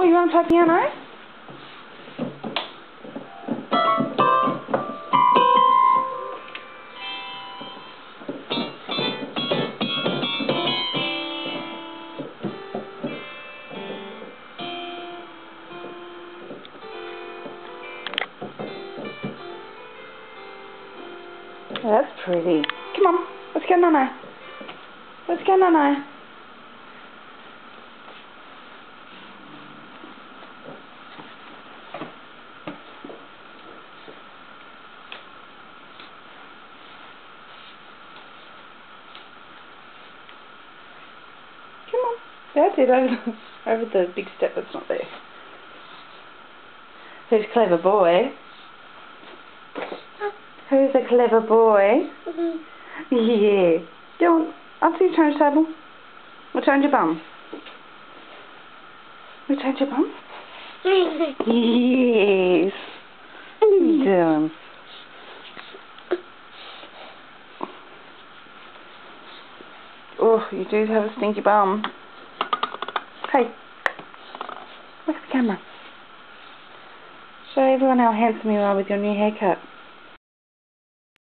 Oh, you want to play piano? Oh, that's pretty. Come on, let's go, Nana. Let's go, Nana. Come on. That's it, over the big step that's not there. Who's a clever boy? Who's a clever boy? Yeah. After you turn the table, we'll turn your bum. We turn your bum? Yes. What are you doing? Oh, you do have a stinky bum. Hey, look at the camera. Show everyone how handsome you are with your new haircut.